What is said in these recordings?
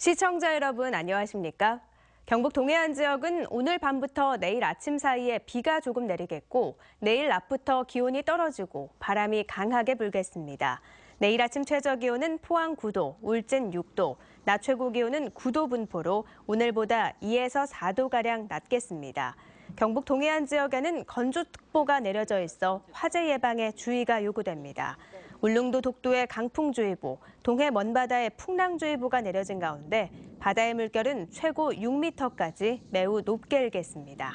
시청자 여러분 안녕하십니까? 경북 동해안 지역은 오늘 밤부터 내일 아침 사이에 비가 조금 내리겠고 내일 낮부터 기온이 떨어지고 바람이 강하게 불겠습니다. 내일 아침 최저 기온은 포항 9도, 울진 6도, 낮 최고 기온은 9도 분포로 오늘보다 2에서 4도가량 낮겠습니다. 경북 동해안 지역에는 건조특보가 내려져 있어 화재 예방에 주의가 요구됩니다. 울릉도 독도에 강풍주의보, 동해 먼바다에 풍랑주의보가 내려진 가운데 바다의 물결은 최고 6m까지 매우 높게 일겠습니다.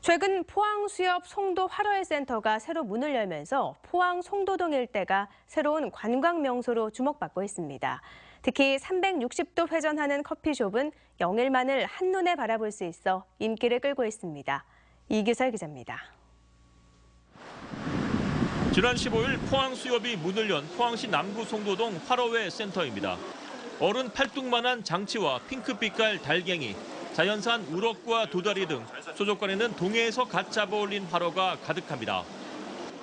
최근 포항 수협 송도 활어회 센터가 새로 문을 열면서 포항 송도동 일대가 새로운 관광 명소로 주목받고 있습니다. 특히 360도 회전하는 커피숍은 영일만을 한눈에 바라볼 수 있어 인기를 끌고 있습니다. 이규설 기자입니다. 지난 15일 포항 수협이 문을 연 포항시 남구 송도동 활어회 센터입니다. 어른 팔뚝만한 장치와 핑크빛깔 달갱이, 자연산 우럭과 도다리 등 소족관에는 동해에서 갓 잡아올린 활어가 가득합니다.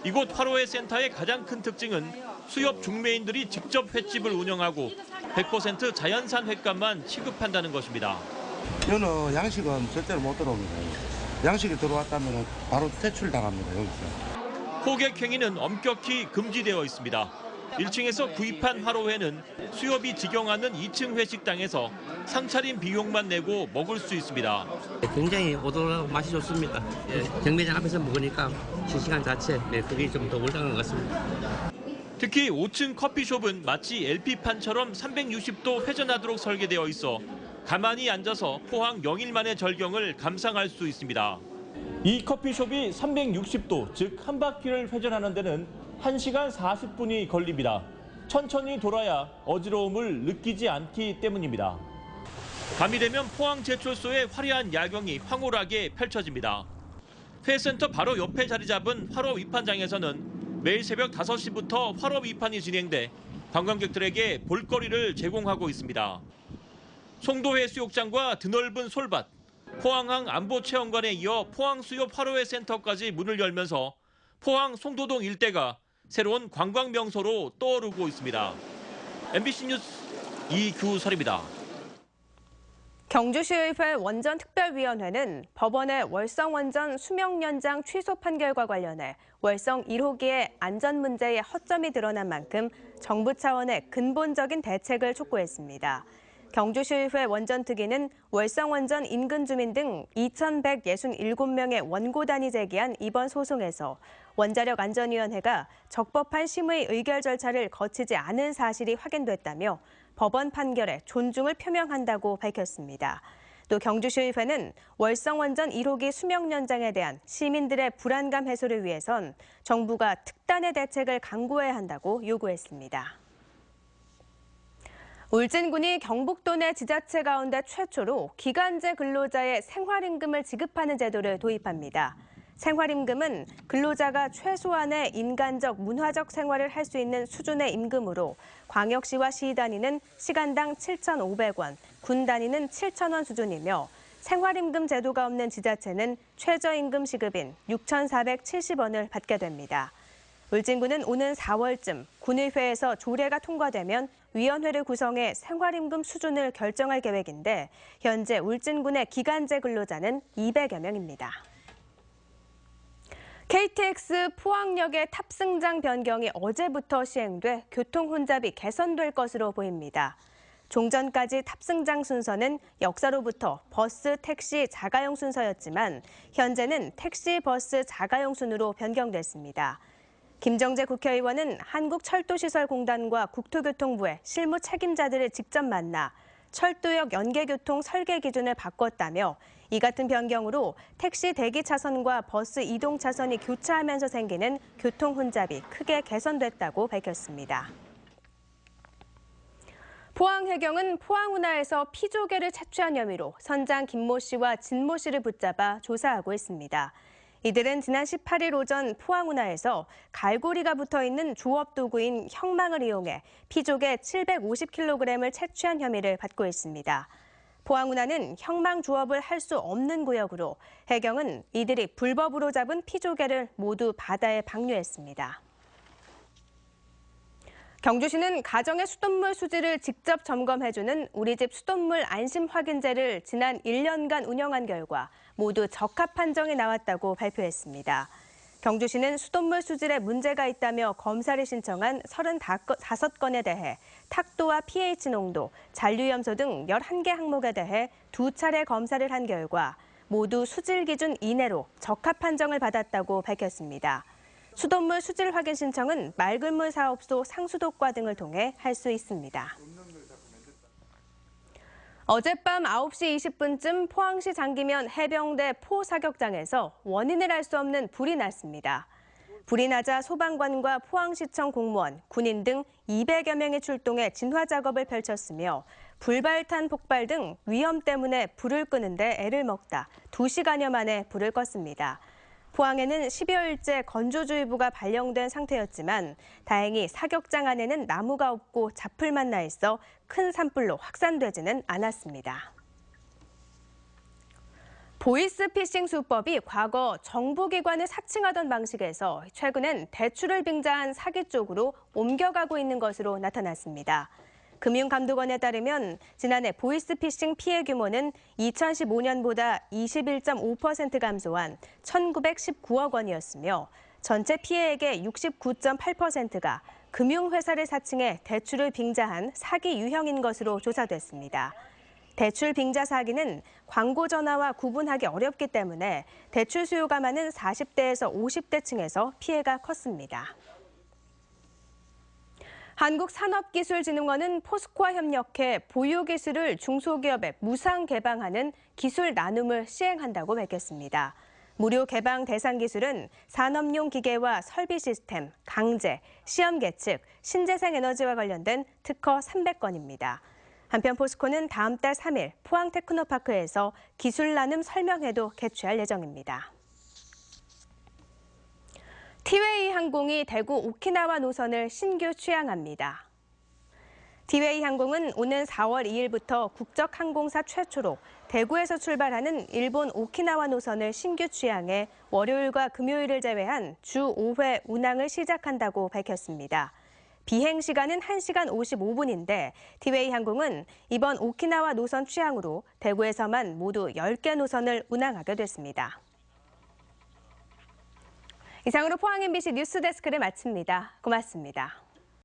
이곳 활어회 센터의 가장 큰 특징은 수협 중매인들이 직접 횟집을 운영하고 100% 자연산 횟감만 취급한다는 것입니다. 여기는 양식은 절대로 못 들어옵니다. 양식이 들어왔다면 바로 퇴출당합니다, 여기서. 호객 행위는 엄격히 금지되어 있습니다. 1층에서 구입한 활어회는 수협이 직영하는 2층 회식당에서 상차림 비용만 내고 먹을 수 있습니다. 굉장히 오돌하고 맛이 좋습니다. 경매장 앞에서 먹으니까 시시간 자체 그게 좀 더 올라간 것 같습니다. 특히 5층 커피숍은 마치 LP판처럼 360도 회전하도록 설계되어 있어 가만히 앉아서 포항 영일만의 절경을 감상할 수 있습니다. 이 커피숍이 360도, 즉 한 바퀴를 회전하는 데는 1시간 40분이 걸립니다. 천천히 돌아야 어지러움을 느끼지 않기 때문입니다. 밤이 되면 포항 제철소의 화려한 야경이 황홀하게 펼쳐집니다. 회센터 바로 옆에 자리 잡은 활어 위판장에서는 매일 새벽 5시부터 활어 위판이 진행돼 관광객들에게 볼거리를 제공하고 있습니다. 송도 해수욕장과 드넓은 솔밭, 포항항 안보체험관에 이어 포항 수협 활어회 센터까지 문을 열면서 포항 송도동 일대가 새로운 관광 명소로 떠오르고 있습니다. MBC 뉴스 이규설입니다. 경주시의회 원전특별위원회는 법원의 월성원전 수명 연장 취소 판결과 관련해 월성 1호기의 안전 문제에 허점이 드러난 만큼 정부 차원의 근본적인 대책을 촉구했습니다. 경주시의회 원전특위는 월성원전 인근 주민 등 2,167명의 원고단이 제기한 이번 소송에서 원자력안전위원회가 적법한 심의 의결 절차를 거치지 않은 사실이 확인됐다며 법원 판결에 존중을 표명한다고 밝혔습니다. 또 경주시의회는 월성원전 1호기 수명 연장에 대한 시민들의 불안감 해소를 위해선 정부가 특단의 대책을 강구해야 한다고 요구했습니다. 울진군이 경북도 내 지자체 가운데 최초로 기간제 근로자의 생활임금을 지급하는 제도를 도입합니다. 생활임금은 근로자가 최소한의 인간적, 문화적 생활을 할 수 있는 수준의 임금으로 광역시와 시 단위는 시간당 7,500원, 군 단위는 7,000원 수준이며 생활임금 제도가 없는 지자체는 최저임금 시급인 6,470원을 받게 됩니다. 울진군은 오는 4월쯤 군의회에서 조례가 통과되면 위원회를 구성해 생활임금 수준을 결정할 계획인데 현재 울진군의 기간제 근로자는 200여 명입니다. KTX 포항역의 탑승장 변경이 어제부터 시행돼 교통 혼잡이 개선될 것으로 보입니다. 종전까지 탑승장 순서는 역사로부터 버스, 택시, 자가용 순서였지만 현재는 택시, 버스, 자가용 순으로 변경됐습니다. 김정재 국회의원은 한국철도시설공단과 국토교통부의 실무 책임자들을 직접 만나 철도역 연계교통 설계 기준을 바꿨다며 이 같은 변경으로 택시 대기 차선과 버스 이동 차선이 교차하면서 생기는 교통 혼잡이 크게 개선됐다고 밝혔습니다. 포항해경은 포항운하에서 피조개를 채취한 혐의로 선장 김모 씨와 진모 씨를 붙잡아 조사하고 있습니다. 이들은 지난 18일 오전 포항운하에서 갈고리가 붙어있는 조업도구인 형망을 이용해 피조개 750kg을 채취한 혐의를 받고 있습니다. 포항운하는 형망 조업을 할 수 없는 구역으로 해경은 이들이 불법으로 잡은 피조개를 모두 바다에 방류했습니다. 경주시는 가정의 수돗물 수질을 직접 점검해주는 우리집 수돗물 안심 확인제를 지난 1년간 운영한 결과 모두 적합 판정이 나왔다고 발표했습니다. 경주시는 수돗물 수질에 문제가 있다며 검사를 신청한 35건에 대해 탁도와 pH 농도, 잔류염소 등 11개 항목에 대해 2차례 검사를 한 결과 모두 수질 기준 이내로 적합 판정을 받았다고 밝혔습니다. 수돗물 수질 확인 신청은 맑은 물 사업소 상수도과 등을 통해 할 수 있습니다. 어젯밤 9시 20분쯤 포항시 장기면 해병대 포사격장에서 원인을 알 수 없는 불이 났습니다. 불이 나자 소방관과 포항시청 공무원, 군인 등 200여 명이 출동해 진화 작업을 펼쳤으며 불발탄 폭발 등 위험 때문에 불을 끄는데 애를 먹다 2시간여 만에 불을 껐습니다. 포항에는 10여일째 건조주의보가 발령된 상태였지만 다행히 사격장 안에는 나무가 없고 잡풀만 나 있어 큰 산불로 확산되지는 않았습니다. 보이스피싱 수법이 과거 정부기관을 사칭하던 방식에서 최근엔 대출을 빙자한 사기 쪽으로 옮겨가고 있는 것으로 나타났습니다. 금융감독원에 따르면 지난해 보이스피싱 피해 규모는 2015년보다 21.5% 감소한 1,919억 원이었으며 전체 피해액의 69.8%가 금융회사를 사칭해 대출을 빙자한 사기 유형인 것으로 조사됐습니다. 대출 빙자 사기는 광고 전화와 구분하기 어렵기 때문에 대출 수요가 많은 40대에서 50대층에서 피해가 컸습니다. 한국산업기술진흥원은 포스코와 협력해 보유기술을 중소기업에 무상 개방하는 기술 나눔을 시행한다고 밝혔습니다. 무료 개방 대상 기술은 산업용 기계와 설비 시스템, 강제, 시험 계측, 신재생 에너지와 관련된 특허 300건입니다. 한편 포스코는 다음 달 3일 포항 테크노파크에서 기술 나눔 설명회도 개최할 예정입니다. 티웨이 항공이 대구 오키나와 노선을 신규 취항합니다. 티웨이 항공은 오는 4월 2일부터 국적 항공사 최초로 대구에서 출발하는 일본 오키나와 노선을 신규 취항해 월요일과 금요일을 제외한 주 5회 운항을 시작한다고 밝혔습니다. 비행 시간은 1시간 55분인데 티웨이 항공은 이번 오키나와 노선 취항으로 대구에서만 모두 10개 노선을 운항하게 됐습니다. 이상으로 포항 MBC 뉴스데스크를 마칩니다. 고맙습니다.